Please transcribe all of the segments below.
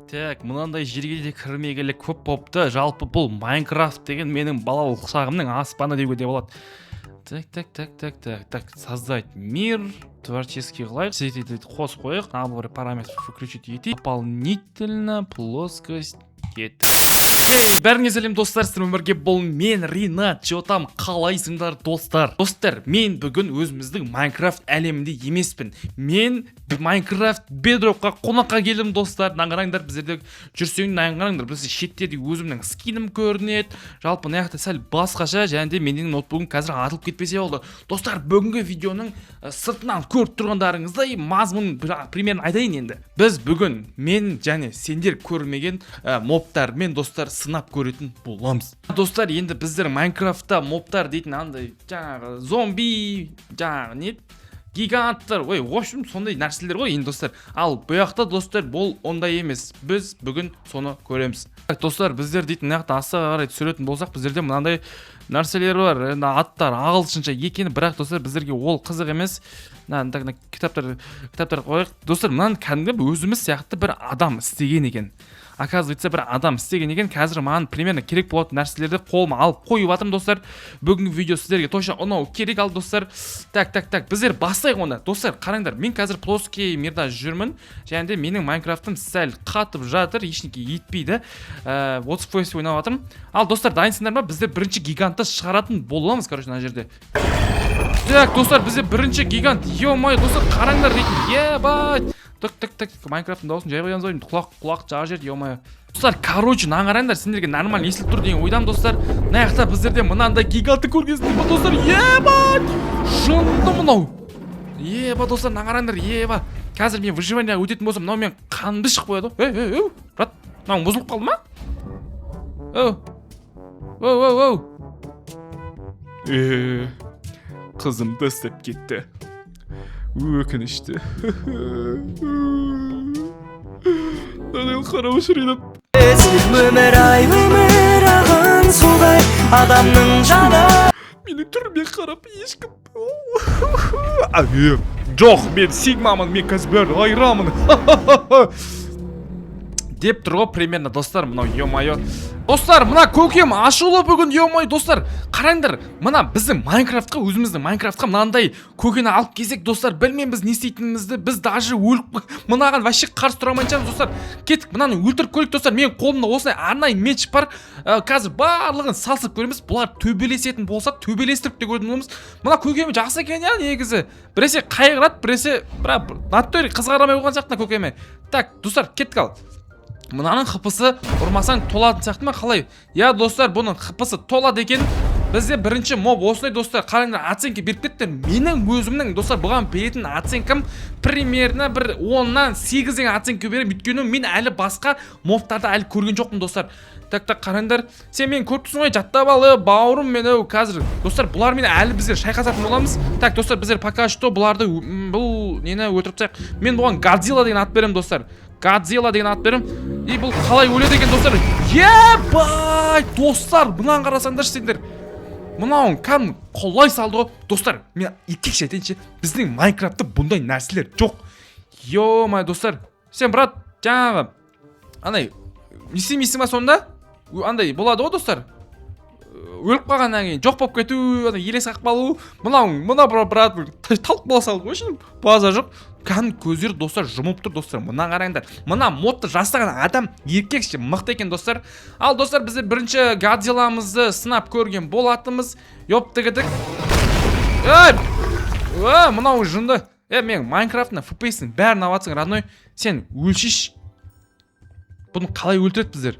Так, мынандай жерге де кірмегелі көп болыпты. Жалпы бұл Майнкрафт деген менің балалық шағымның аспаны деуге де болады. Так, создать мир, творческий лайф. Все эти қос қойық, набор параметров включить етейік. Дополнительно плоскость ет. Бәріңе сәлем достар, сіздермен бірге бұл мен Ринат. Жотам, қалайсыңдар достар? Достар, мен бүгін өзіміздің Майнкрафт әлемінде емеспін. Мен Майнкрафт Bedrockқа қонаққа келдім достар. Наңғараңдар, біздерде жүрсең наңғараңдар. Біз шеттерде өзімнің скинім көрінеді. Жалпы наяқта сәл басқаша, және де менің ноутбугым қазір атылып кетпесе болды. Достар, бүгінгі видеоның сыртынан көріп тұрғандарыңыздай мазмұнын примерно айтайын енді. Біз бүгін мен және сендер көрмеген мобтар мен достар сынап көретін боламыз. Достар, енді біздер Майнкрафтта мобтар дейтін андай жаңағы зомби, жаңағы не гиганттар, ой, в общем, сондай нәрселер ғой енді достар. Ал бұяқта достар бұл ондай емес. Біз бүгін соны көреміз. Достар, біздер дейтін наяқта астыға қарай түсіретін болсақ, біздерде мынандай нәрселер бар. Аттар ағылшынша екені, бірақ достар біздерге ол қызық емес. Кітаптар қойық. Достар, мынаны кәдімгі өзіміз сияқты бір адам істеген екен. Оказывается, бір адам істеген екен. Қазір маған примерно керек болатын нәрселерді қолыма алып қойып жатырмын достар. Бүгінгі видео сіздерге точно ұнау керек. Ал достар, так, біздер бастайық оны. Достар, қараңдар, мен қазір плоский мирда жүрмін. Және де менің Майнкрафтым сәл қатып жатыр, ешнеге етпейді. 30 FPS ойнап жатырмын. Ал достар, дайынсыңдар ма? Біздер бірінші гигантты шығаратын боламыз, короче, мына жерде. Так, достар, біздер бірінші гигант. Ё-май, достар, қараңдар дейтін. Ебать. Так, Майнкрафттың дауысын жай қоямыз ғой, құлақ жағы жерде, ё-май. Достар, короче, наңараңдар, сендерге нормально естіліп тұр деген ойдам достар. Наяқта біздерде мынандай гигантты көргенсіздер ме достар? Ебать! Жынды мынау. Еба достар, наңараңдар, еба. Қазір мен выживанияға өтетін болсам, мынау мен қанды шығып қояды. Брат, мынау бұзылып қалды ма? Қызым тастап кетті. Өкінішті. Данел қарауыш Ринат. Өмір ағын судай адамның жаны. Мені түрме қарап ешкім. Жоқ, мен сигмамын, мен қазір бәрі айрамын. Деп тұр ғой примерно достар, мынау ё-майо. Достар, мына көкем ашулы бүгін, ё-май достар. Қараңдар, мына біздің Майнкрафтқа, өзіміздің Майнкрафтқа мынандай көкені алып кезек достар. Білмеймін біз не істейтінімізді, біз даже өліп мынаған вообще қарсы тұра алмайыншамыз достар. Кеттік, мынаны өлтіріп көрейік достар. Менің қолымда осындай арнайы меч бар. Қазір барлығын салсып көреміз. Бұлар төбелесетін болса, төбелестіріп те көретін боламыз. Мына көкемі жақсы екен я, негізі. Біресе қайғырады, біресе натөре қызғарамай қойған сияқты көкеме. Так, достар, кеттік ал. Мынаның қыпысы ұрмасаң толатын сияқты ма қалай? Я достар, бұның қыпысы толады екен. Бізде бірінші моб осындай достар. Қараңдар, оценка беріп кетті. Менің өзімнің достар бұған беретін оценкам примерно бір 10-нан 8 деген оценка беремін. Өйткені мен әлі басқа мобтарды әлі көрген жоқпын достар. Так, қараңдар. Сен мен көріп тұрсың ғой, жаттап ал, бауырым мен қазір. Достар, бұлар мен әлі біздер шайқасатын боламыз. Так, достар, біздер пока что бұларды бұл нені өтіріп тастайық. Мен бұған Годзилла деген ат беремін достар. Годзилла деген ат беремін. И бұл қалай өледі екен достар? Ебай! Достар, мұнан қарасаңдар сендер. Мынауын кәм қолай салды ғой. Достар, мен еркекше айтайыншы, біздің Майнкрафтта бұндай нәрселер жоқ. Ё-май достар. Сен брат, жаңағы андай не істемейсің ба сонда? Андай болады ғой достар. Өліп қалғаннан кейін жоқ болып кету, елес қақып қалу. Мына брат талып қала салды ғой шын. База жоқ. Кән көздері достар жұмып тұр достар. Мына қараңдар. Мына модты жасаған адам еркекше мықты екен достар. Ал достар, бізде бірінші Годзилламызды сынап көрген болатымыз. Ёптығыдық. Мынау жынды. Мен Майнкрафтның FPS-ін бәрін аватсың, родной. Сен өлшеш. Бұны қалай өлтіреді біздер?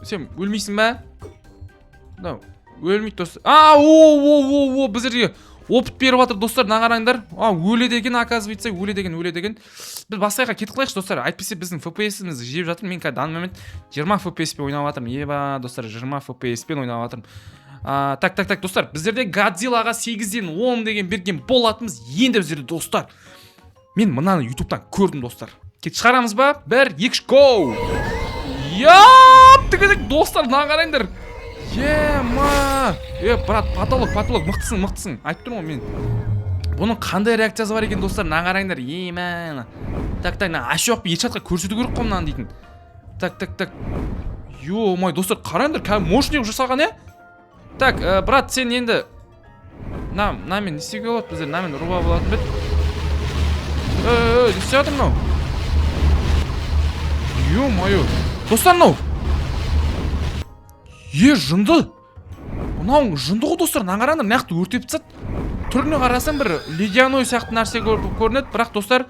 Сен өлмейсің бә? Өлмейді достар. Біздерге опыт беріп жатыр достар, нағараңдар. Өледі екен, оказывается, өледі екен. Біз басқайға кетіп қалайықшы достар. Айтпесе біздің FPS-імізді жеп жатыр. Мен қазір данный момент 20 FPS-пен ойнап жатырмын. Еба достар, 20 FPS-пен ойнап жатырмын. Так, достар, біздерде Годзиллаға 8-ден 10 деген берген болатымыз. Енді біздерде достар. Мен мынаны YouTube-тан көрдім достар. Кет шығарамыз ба? 1, 2, go! Тігідік достар, нағараңдар. Брат, патолог, мықтысың. Айтып тұрмын ғой мен. Бұның қандай реакциясы бар екен достар, мына қараңдар. Мә. Так, аш жоқ еш жатқа көрсету керек қой мынаны дейтін. Так. Ё-май, достар, қараңдар, кәдімгі мощный жасалған, Так, брат, сен енді намен не істеуге болады біздер? Намен ұруға болатын бет. Не істеп жатыр мынау? Ё-майо. Достар, мынау. Жынды. Мынау жынды ғой достар, мына қараңдар, нақты өртеп тастады. Түріне қарасаң бір ледяной сияқты нәрсе көрінеді, бірақ достар,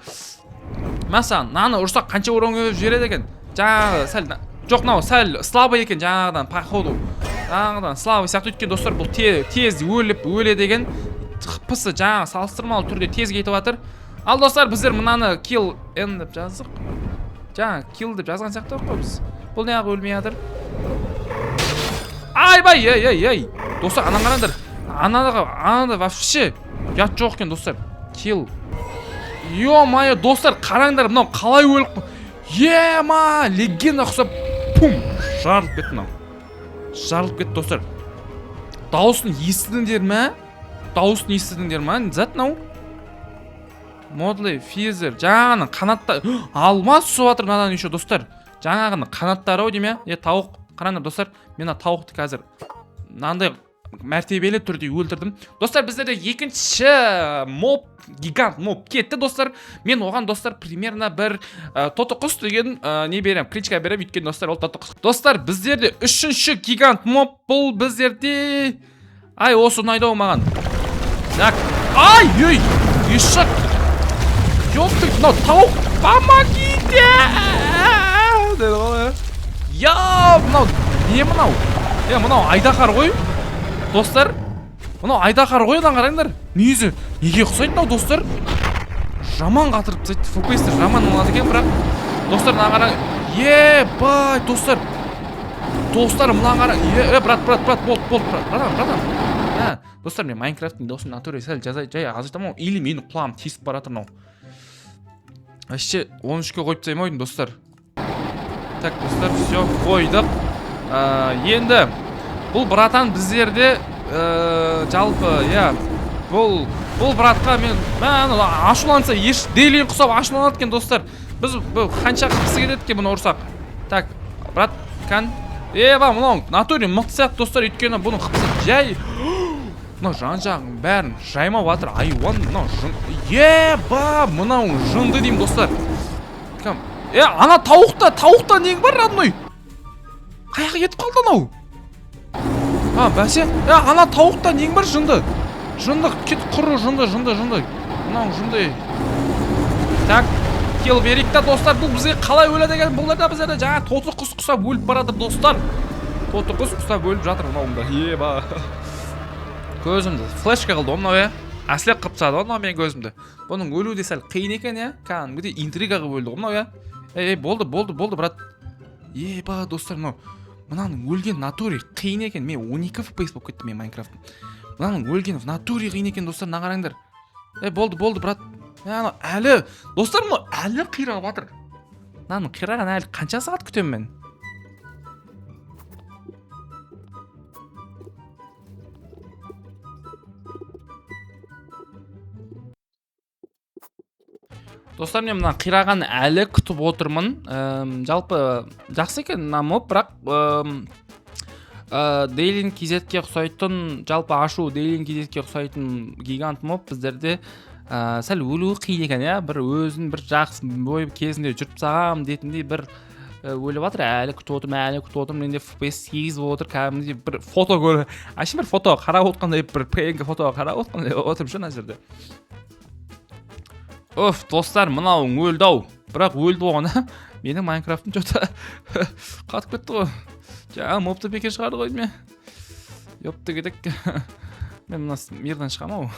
мәсәлән, наны ұрсақ қанша урон беріп жібереді екен. Жаңағы сәл жоқ, мынау сәл слабый екен жаңағыдан, походу. Жаңағыдан слабый сияқты өткен достар, бұл тез өледі екен. Пысы жаңағы салыстырмалы түрде тез кетіп жатыр. Ал достар, біздер мынаны kill n деп жаздық. Жаңа kill деп жазған сияқты ғой біз. Бұл неғып өлмей жатыр? Айбай, ей. Достар, ана қараңдар. Анада вообще ұят жоқ екен достар. Kill. Ё-майо, достар, қараңдар, мынау қалай өліп. Ема, легенда ұқсап, пум, жарылып кетті мынау. Жарылып кетті достар. Дауысын естідіңдер ме? Зат мынау. Модли, физер, жаңағының қанатта алмас түсіп жатыр мынадан еще достар. Жаңағының қанаттары ау дейме? Тауық. Қараңдар достар, мен тауықты қазір мынандай мәртебелі түрде өлтірдім. Достар, біздерде екінші гигант моб кетті достар. Мен оған достар примерно бір тоты құс деген не берем, кличка берем, өйткені достар ол тоты құс. Достар, біздерде үшінші гигант моб бұл біздерде. Ай, осы ұнайды ау маған. Так, ой, ешек. Ёптық, мынау тауық, помогите! Мынау, не мынау? Мынау айдақар ғой. Достар, мынау айдақар ғой, қараңдар. Неге ұқсайды мынау достар? Жаман қатырып тастайды, FPS-тер жаман болады екен, бірақ достар, мына қараң. Бай, достар. Достар, мына қараң. Брат, болды, братан. Достар, мен Майнкрафттың дауысын натуре сәл жай азайтамын, или менің құлағым тесіп баратыр мынау. Вообще 13-ке қойып тастайым ойдың достар. Так, достар, все, қойдық. Енді бұл братан біздерде жалпы, бұл братқа мен ашуланса еш дейлен құсап ашуланады екен достар. Біз қанша қыпсы келеді екен бұны ұрсақ. Так, брат, мынау натуре мықты сияқты достар, өйткені бұның қыпсы жай. Мынау жан-жағын бәрін жаймап жатыр, айуан, мынау мынау жынды деймін достар. Ана тауықта нең бар, родной? Қаяққа кетіп қалды анау? Бәсе, ана тауықта нең бар, жынды? Жынды, кетіп құры, жынды. Мынау жынды. Так, кел берейік та достар, бұл бізге қалай өледі екен? Бұларда біздерде жаңа тоты құс құсап өліп барады достар. Тоты құс құсап өліп жатыр мынауында. Көзімді флешка қылды мынау, әслеп қып тастады мынау мен көзімді. Бұның өлуі де сәл қиын екен, кәдімгідей интрига қылып өлді мынау, болды брат. Достар, мынаның өлген натуре қиын екен. Мен 12 FPS болып кетті мен Майнкрафттың. Мынаның өлген в натуре қиын екен достар, мына қараңдар. Болды брат. Әлі достар, мынау әлі қирап жатыр. Мынаның қираған әлі қанша сағат күтемін мен? Достар, мен мына қираған әлі күтіп отырмын. Жалпы жақсы екен мына моб, бірақ Дейлин кезетке ұқсайтын, жалпы ашу Дейлин кезетке ұқсайтын гигант моб біздерде сәл өлуі қиын екен, бір өзін бір жақсы бой кезінде жүріп сағам дейтіндей бір өліп жатыр, әлі күтіп отырмын, менде FPS 8 болып отыр, кәдімгідей бір фото көріп, бір фото қарап отқандай, бір PNG фото қарап отқандай отырмын шы мына жерде. Достар, мынау өлді-ау. Бірақ өлді оған, менің Майнкрафтым жота қатып кетті ғой. Жаңа мобты бекер шығарды қойды ме? Ёпты кетек. Мен мына мирдан шығам ау.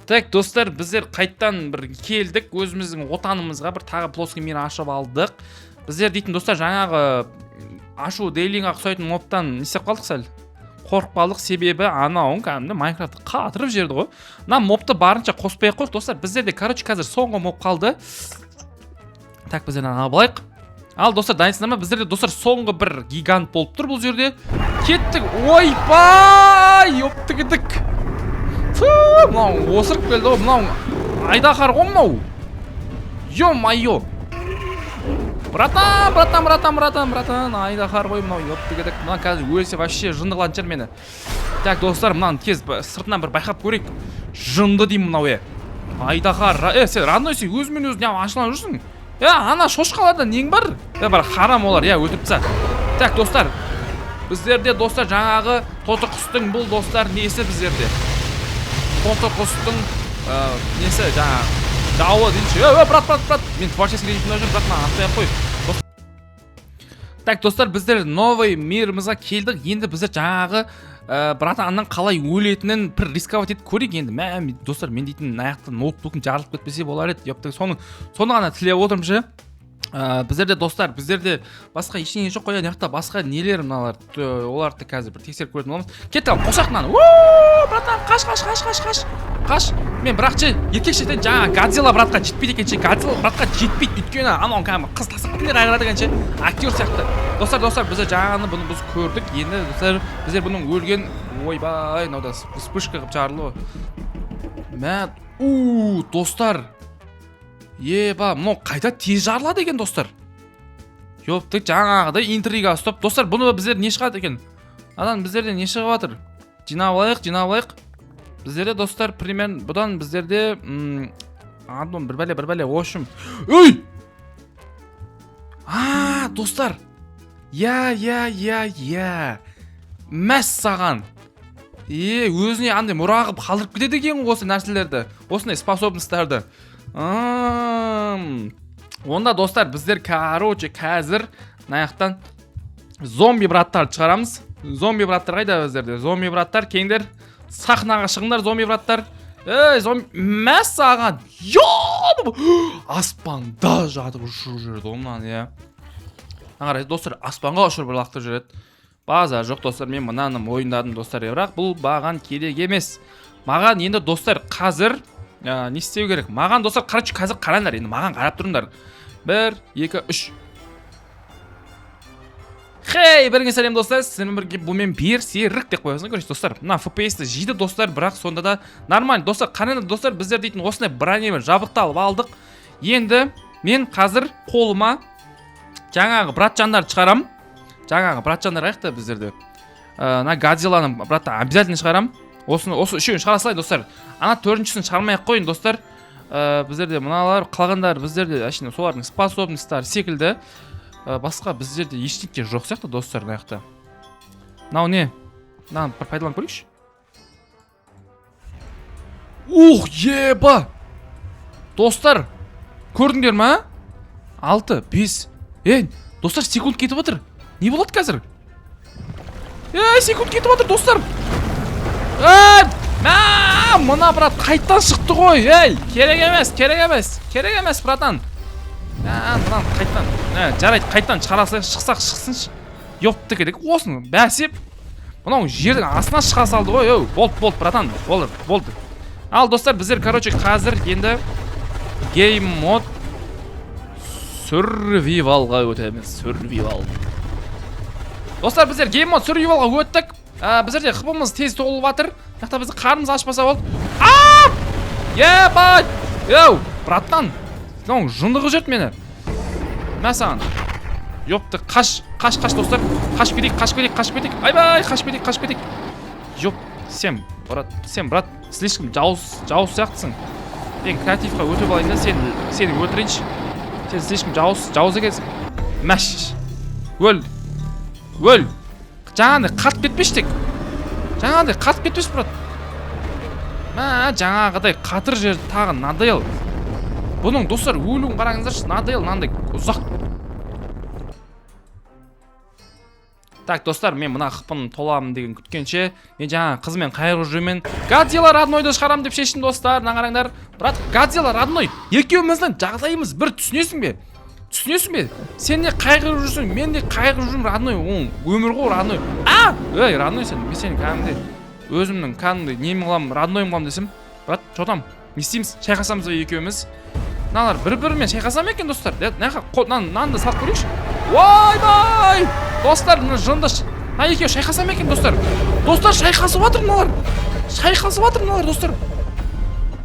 Так, достар, біздер қайттан бір келдік, өзіміздің отанымызға бір тағы плоский мир ашып алдық. Біздер дейтін достар, жаңағы ашу Дейлинға ұқсайтын мобтан не істеп қалдық сәл? Қорқып қалдық, себебі анауың кәдімгі Майнкрафтты қатырып жіберді ғой. Мына мобты барынша қоспай қойдық достар. Біздерде, қазір соңғы моб қалды. Так, біздер алып алайық. Ал достар, дайынсыңдар ма? Біздерде достар соңғы бір гигант болып тұр бұл жерде. Кеттік. Ойбай! Өптігідік. Мынау осырып келді ғой. Мынау айдахар ғой мынау. Ё-майо. Братан, айдахар ғой мынау. Өптігідік. Мына қазір өлсе вообще жынды қылатын шығар мені. Так, достар, мынаны тез сыртынан бір байқап көрейік. Жынды деймін мынау, айдахар. Сен родной сен өзімен өзі ашылан жүрсің. Ана шошқаларда нең бар? Бар харам олар, өтіріп тса. Так, достар, біздерде достар жаңағы тоты құстың бұл достар несі біздерде? Тоты құстың несі жаңағы дауы дейінші. Брат, мен творческий режимде жүріп, брат, маған аттай қой. Так, достар, біздер новый мирімізге келдік. Енді біздер жаңағы братанның қалай өлетінін бір рисковать етіп көрейік енді. Достар, мен дейтін аяқтан ноутбукым жарылып кетпесе болар еді. Соны ғана тілеп отырмын ше. Біздерде достар, біздерде басқа ештеңе жоқ қой, яқта басқа нелер мыналар, оларды қазір бір тексеріп көретін боламыз. Кеттік, қосақ мынаны. Братан, қаш. Мен бірақ ше, еркекшеден жаңа Годзилла братқа жетпейді екен ше. Годзилла братқа жетпейді, өйткені анау кәдімгі қыз тасып кімдер айғырады екен ше. Актер сияқты. Достар, біздер жаңаны бұны біз көрдік. Енді достар, біздер бұның өлген, ойбай, мынау вспышка қылып жарылды. Достар. Мынау қайта тез жарылады екен достар. Жоптық жаңағыдай интрига ұстап. Достар, бұны біздер не шығады екен? Адан біздерде не шығып жатыр? Жинап алайық. Біздерде достар, примерно бұдан біздерде бір бәле, ошым. Өй! Достар. Мәс саған. Өзіне андай мұрағып қалдырып кетеді екен осы нәрселерді. Осындай способностарды. Онда достар, біздер қазір наяқтан зомби браттар шығарамыз. Зомби браттар қайда біздерде? Зомби браттар, кеңдер сахнаға шығыңдар, зомби браттар. Зомби мәссаған. Аспанда жатып ұшырып жүреді онан, Ағарай, достар, аспанға ұшырып лақтырып жүреді. База жоқ, достар, мен мынаны мойындадым, достар, бірақ бұл баған керек емес. Маған енді достар, қазір не істеу керек? Маған достар, қазір қараңдар, енді маған қарап тұрыңдар. 1, 2, 3. Хей, біріңе сәлем достар, сіздің бірге бұлмен берсерік деп қойасың, көресіз достар. Мына FPS-ті жейді достар, бірақ сонда да нормально. Достар, қараңдар достар, біздер дейтін осындай бронемен жабықталып алдық. Енді мен қазір қолыма жаңағы братжандар шығарам. Жаңағы братжандар қайықта біздерде. На Годзилланың братта обязательно шығарам. Осы үшеуін шығара салайын достар. Ана төртіншісін шығармай-ақ қойын достар. Біздерде мыналар қалғандар біздерде әшейін солардың способностьтары секілді. Басқа біздерде ештеңе жоқ сияқты достар мынаяқта. Мынау не? Мынаны бір пайдаланып көрейікші. Еба! Достар, көрдіңдер ма? 6, 5. Достар, секунд кетіп отыр. Не болады қазір? Секунд кетіп отыр достар. Мына брат қайттан шықты ғой. Керек емес, братан. Мынаны қайттан. Жарайды, қайттан шықсақ шықсыншы. Ёпты керек. Осын бәсеп. Мынау жердің астына шыға салды ғой. Болды, братан. Болды. Ал достар, біздер, қазір енді Game Mode Survivalға өтеміз. Survival. Достар, біздер Game Mode Survivalға өттік. Біздерде қыбымыз тез толып жатыр. Яқта бізді қарнымыз ашпаса болды. Ебай! Братан. Мынау жындығы жүрт мені. Мәсаған. Ёпты, қаш достар. Қашып кетейік. Айбай, қашып кетейік. Жоп, сен брат, слишком жауыз сияқтысың. Мен креативқа өтіп алайын да, сені өлтірейінші. Сен слишком жауыз екенсің. Мәш. Өл. Жаңағындай қатып кетпештік. Брат. Жаңағыдай қатыр жер тағы надел. Бұның достар өлуін қараңыздаршы, надел, нандай ұзақ. Так, достар, мен мына қыпын толамын деген күткенше, мен жаңа қызмен қайғырып жүрмін. Годзилла роднойды шығарам деп шешін достар, нағараңдар. Брат, Годзилла родной. Екеуміздің жағдайымыз бір түсінесің бе? Сен де қайғырып жүрсің, мен де қайғырып жүрмін, родной. Өмір ғой родной. Родной сен, мен сені кәдімгідей өзімнің кәдімгідей немін қыламын, роднойым қыламын десем. Брат, шотам, не істейміз? Шайқасамыз ба екеуміз? мыналар бір-бірімен шайқаса ма екен достар? Мына жаққа нанды салып көрейікші. Ойбай! Достар, мына жынды екеуі шайқаса ма екен достар? Достар, шайқасып жатыр мыналар. Шайқасып жатыр мыналар достар.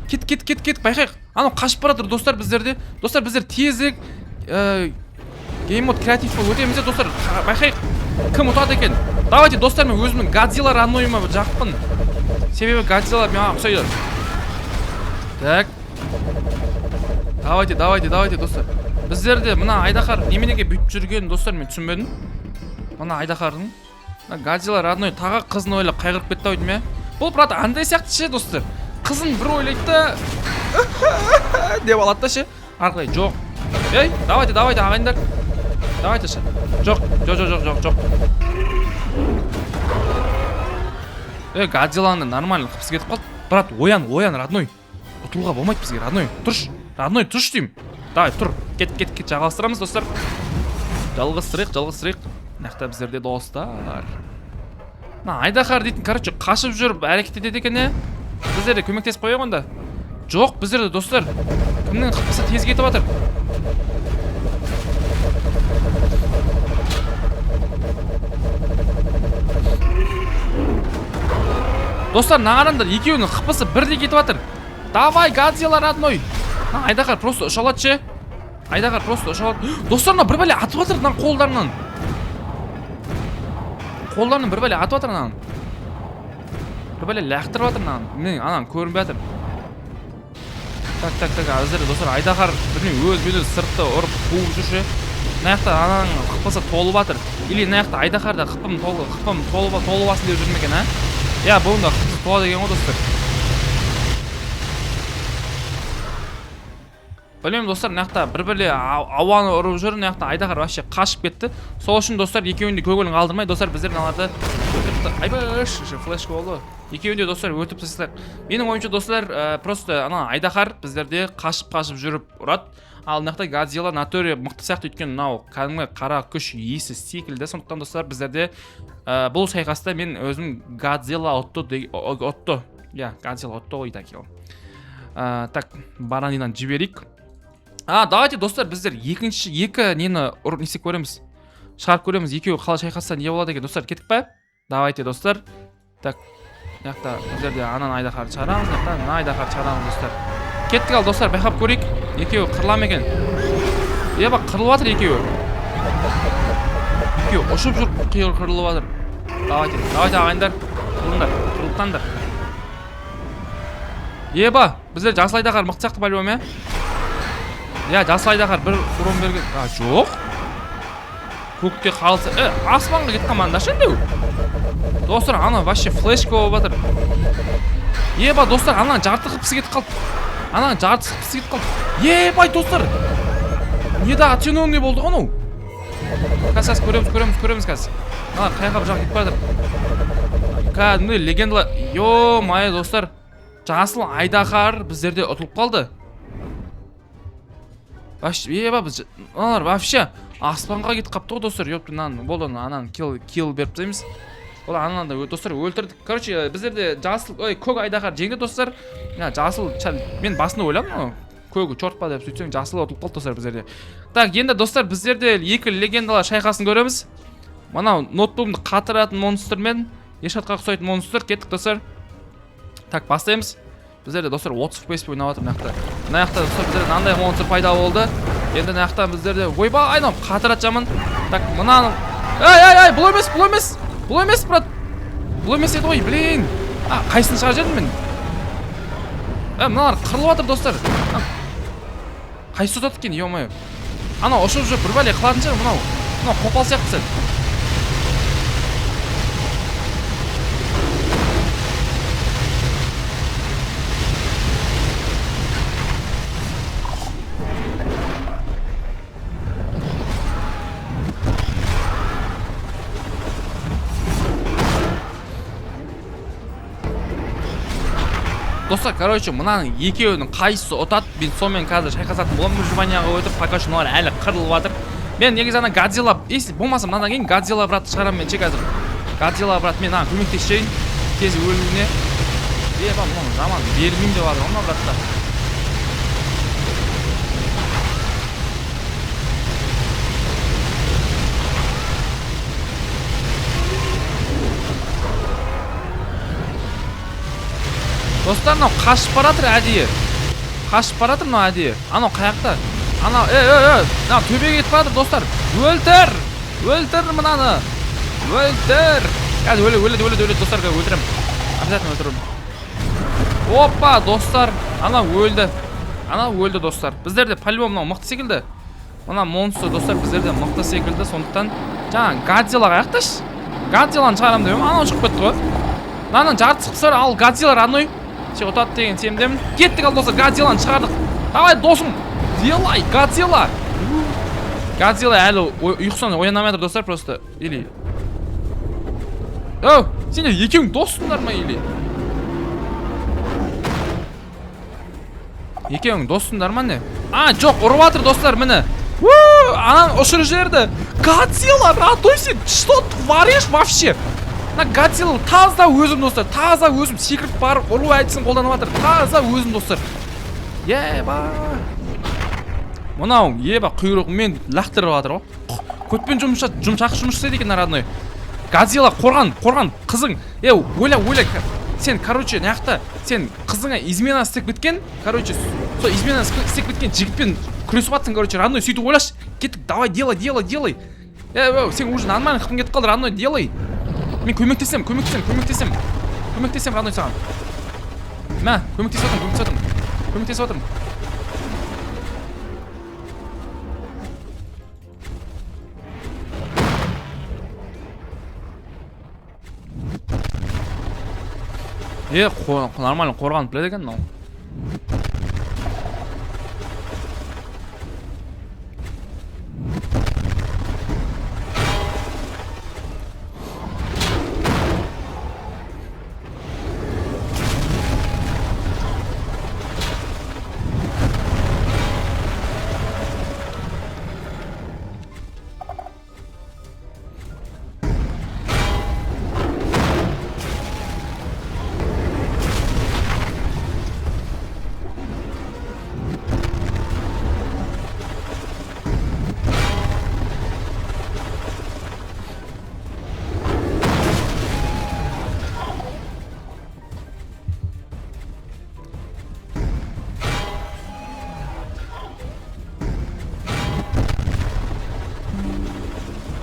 Кет, байқайық. Анау қашып баратыр достар біздерде. Достар, біздер тезірек гейммод креативқа өтеміз достар. Байқайық, кім ұтады екен. Давайте достар, мен өзімнің Годзилла роднойыма жақпын. Себебі Годзилла маған ұқсайды. Так. Давайте достар. Біздерде мына Айдахар неменеге бүйтіп жүрген достар, мен түсінбедім. Мына Айдахардың Годзилла родной тағы қызын ойлап қайғырып кетті ау деймін. Бұл брат андай сияқты ше достар. Қызын бір ойлайды да деп алады да ше. Арқылай жоқ. Ей, давайте ағайындар. Давайте ше. Жоқ. Годзилланы нормально қыпсы кетіп қалды. Брат, оян, родной. Ұтылуға болмайды бізге, родной. Тұрш. Родной, тұрш деймін. Давай, тұр. Кет. Жағалыстырамыз, достар. Жалғызсырайық. Нақта біздерде достар. Айдахар дейтін, короче, қашып жүріп әрекет етеді екен, е? Біздерде көмектесіп қойық онда. Жоқ, біздерде достар. Кімнің қыпысы тез кетіп жатыр. Достар, нағарандар екеуінің қыпысы бірдей кетіп жатыр. Давай, Годзилла родной. Айдахар просто ұшалады ше. Достар, бір бәле атып жатыр қолдарынан. Қолдарынан бір бәле атып жатыр анан. Бір бәле лақтырып жатыр анан көрінбей жатыр. Так, әзір достар, Айдахар өз сыртты ұрып қуып жүрші. Наяқта ананың қыпысы толып жатыр. Или наяқта Айдахарда қыпым толыбасын деп жүрмекен, а? Я, бұнда қыпысы толады деген ғой достар. Білмеймін достар, наяқта бір-бірле ауаны ұрып жүр, наяқта Айдахар вообще қашып кетті. Сол үшін достар, екеуінде көңілін қалдырмай, достар біздер мыналарды айбаш, флешка болды. Екеуінде достар өтіп тастайық. Менің ойымша достар, просто Айдахар біздерде қашып жүріп ұрады. Ал наяқта Годзилла натуре мықты сияқты өткен мынау кәдімгі қара күш иесі секілді. Сондықтан достар біздерде бұл шайқаста мен өзім Годзилла отто. Я, Годзилла отто ой такил. Так, баранинан жіберейік. Давайте достар, біздер екі нені несек көреміз. Шығарып көреміз, екеуі қалай шайқасса не болады екен. Достар, кеттік па? Давайте достар. Так, яқта біздерде анан Айдахарды шығарамыз, яқта Айдахарды шығарамыз достар. Кеттік ал достар, байқап көрейік. Екеуі қырылам екен. Еба, қырылып жатыр екеуі. Екеуі ұшып жүріп қырылып жатыр. Давайте ағайындар. Қырылтандар. Еба, біздер жасыл Айдахар мықты сияқты бәлбем, е? Я, жасыл Айдахар бір урон берген. Жоқ. Көкте қалса, аспанға кетіп қалманда ше деу. Достар, ана вообще флешка болып жатыр. Еба, достар, ана жарты қыпсы кетіп қалды. Ебай, достар. Неда оцененный болды ғану. Қазір көреміз қазір. Ана қайқа бір жақ кетіп баратыр. Кәдімгі легендалар. Йо-май, достар. Жасыл Айдахар біздерде ұтылып қалды. Еба, біз аналар вообще аспанға кетіп қапты ғой достар. Ёпты, болды анан килл беріп тастаймыз. Ол анан достар өлтірдік. Короче, біздерде көк Айдахар жеңді достар. Жасыл мен басында ойладым, көгі чорт па деп сөйтсем жасыл ұтылып қалды достар біздерде. Так, енді достар біздерде екі легендалар шайқасын көреміз. Мынау ноутбугымды қатыратын монстрмен ешатқа ұқсайтын монстр. Кеттік достар. Так, бастаймыз. Біздерде достар 30 FPS ойнап жатыр мынаяқта. Мынаяқта достар біздерде мынандай монстр пайда болды. Енді мынаяқта біздерде ойбай айнам қатырат жаман. Так, мынаны ай, бұл емес, брат. Бұл емес еді ғой, блин. Қайсын шығар жердім мен. Мыналар қырылып жатыр достар. Қайсы ұтады екен, ё-мое. Ана ұшып жүріп бір бәле қылатын шығар мынау қопал сияқты сәл. Достар, короче, мынаның екеуінің қайсысы ұтады, мен сонымен қазір шайқасатын боламын. Выживанияға өтіп, пока что мыналар әлі қырылып жатыр. Мен негізі ана Годзилла, если болмаса мынадан кейін Годзилла братты шығарамын мен ше қазір. Годзилла брат мен көмектесейін тез өлуіне. Еба, мұны жаман бермеймін деп жатыр, ана братта. Достар, мынау қашып баратыр әдейі. Қашып баратыр мынау әдейі. Анау қаяқта? Анау, мынау төбеге кетіп баратыр, достар. Өлтір! Өлтір мынаны! Өлтір! Қазір өледі, достар, өлтірем. Обязательно өлтірем. Опа, достар, анау өлді, достар. Біздерде по-любому мынау мықты секілді. Мына монстр, достар, біздерде мықты секілді. Сондықтан жаңа Годзилла қаяқташ? Годзилланы шығарам деп анау шығып кетті ғой. Мынаның жартысы қысыр, ал Годзилла родной ұтады деген сенімдемін. Кеттік, ал достар, Годзилланы шығардық. Давай, досым, делай, Годзилла. Годзилла әлі ұйқысынан оянамай жатыр, достар, просто. Или сендер екеуің доссыңдар ма, или екеуің доссыңдар ма не? Жоқ, ұрып жатыр, достар, міне. Анан ұшырып жіберді. Годзилла, родной, сен что творишь вообще? На Годзилла таза өзім, достар, таза өзім секіріп барып ұру әдісін қолданып жатыр. Таза өзім, достар. Еба. Мынау еба құйрығымен лақтырып жатыр ғой. Көтпен жақсы жұмыс істейді екен, родной. Годзилла, қорған қызың. Ойла, сен, короче, наяқта сен қызыңа измена істеп кеткен, короче, сол измена істеп кеткен жігітпен күресіп жатсың, короче, родной, сөйтіп ойлашы. Кеттік, давай, делай. Сен уже нормально қытың кетіп қалды, родной, делай. Мен көмектесем, родной, саған. Мә, көмектесіп отырмын. Нормально қорғанып біледі екен мынау.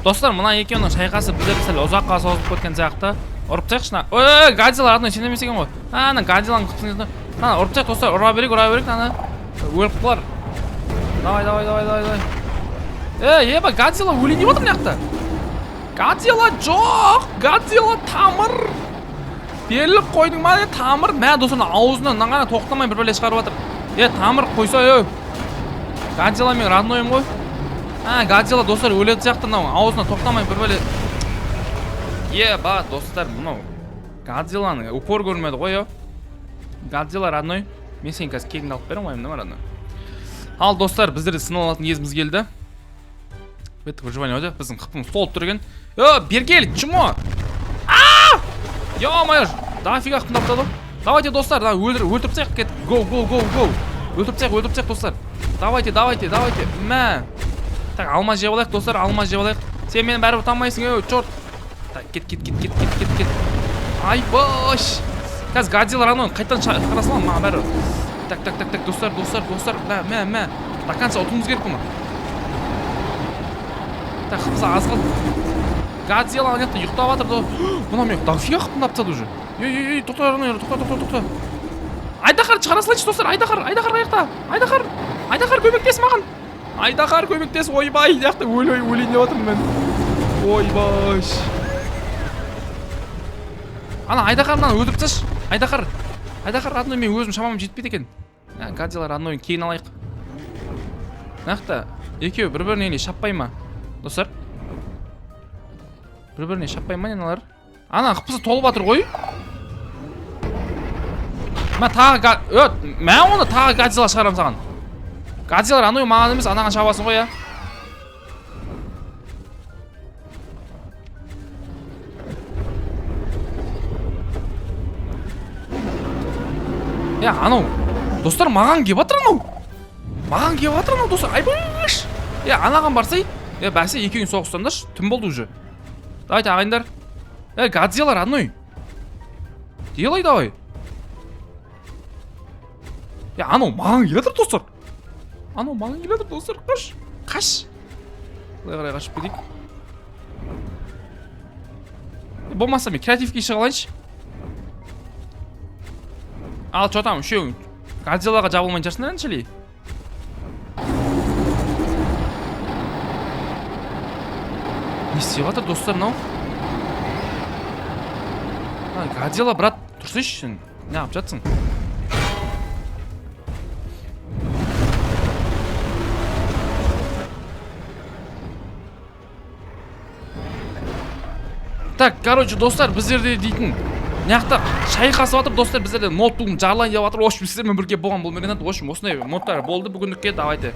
Достар, мына екеуінің шайқасы біздерді сәл ұзаққа созылып кеткен сияқты. Ұрып таяқшы. Годзилла родной, сен емес екен ғой. Ана Годзилланың қытың. Ұрып таяқ, достар, ұра берейік, ана өліп қалар. Давай. Еба, Годзилла өлейін деп отыр мына жақта. Годзилла жоқ, Годзилла тамыр. Беріліп қойдың ма, тамыр. Мә, достар, аузынан ғана тоқтамай бір бәле шығарып жатыр. Тамыр қойса, Годзилла мен роднойым ғой. Годзилла, достар, өледі сияқты, аузына тоқтамай бір бәле. Еба, достар, мынау Годзилланы упор көрмеді ғой. Годзилла, родной, мен сен қазір кегіңді алып берем ойымды ма, родной? Ал, достар, біздерде сынап алатын кезіміз келді. Беттік выживание өте, біздің қыпымыз толып тұр екен. Бергел, чмо? Ё-моё, дофига қымдап тады. Давайте, достар, өлтіріп таяқ, кет. Go. Өлтіріп таяқ, достар. Давайте. Мә. Так, алмаз жеп алайық, достар, Сен мені бәрібір танымайсың, чорт. Так, кет. Айбаш. Қазір Годзилла родной қайтадан қарасалам, маған бәрібір. Так, достар. Мә. До конца ұтуымыз керек бұны. Так, қымыза аз қалды. Годзилла аняқта ұйықтап жатыр. Бұна мен дофига қымдап тастады уже. Тоқта. Айдахар шығара салайыншы, достар. Айдахар қаяқта. Айдахар көмектес маған. Айдахар көмектес, ойбай, яқты өлейін деп отырмын мен. Ойбаш. Ана Айдахардан өлтіріп тасташы. Айдахар родной, мен өзім шамам жетпейді екен. Годзилла роднойын кейін алайық. Нақты екеуі бір-біріне шаппай ма, достар? Бір-біріне шаппай ма неналар? Ана қыпысы толып жатыр ғой. Мә оны тағы Годзилла шығарам саған. Годзилла родной маған емес, анаған шабасың ғой, Анау, достар, маған кеп жатыр анау. Достар, айбаш. Анаған барсай, бәсе екеуін соғыстандаш, түн болды уже. Давайте, ағайындар. Годзилла родной. Делай, давай. Анау маған келе жатыр достар. Анау маған келе жатыр достар. Қаш. Былай қарай қашып кетейік. Болмаса мен креативке шыға алайыншы. Ал что там үшеуің Годзиллаға жабылмай жүрсіңдер әншілей. Не істеп жатыр достар мынау? Годзилла брат тұрсайшы сен. Не қылып жатсың? Так, короче, достар, біздерде дейтін мынаяқта шайқасып жатыр достар, біздерде ноутбугым жарылайын деп жатыр. В общем, сіздермен бірге болған бұл мегенат. В общем, осындай модтар болды бүгіндікке. Давайте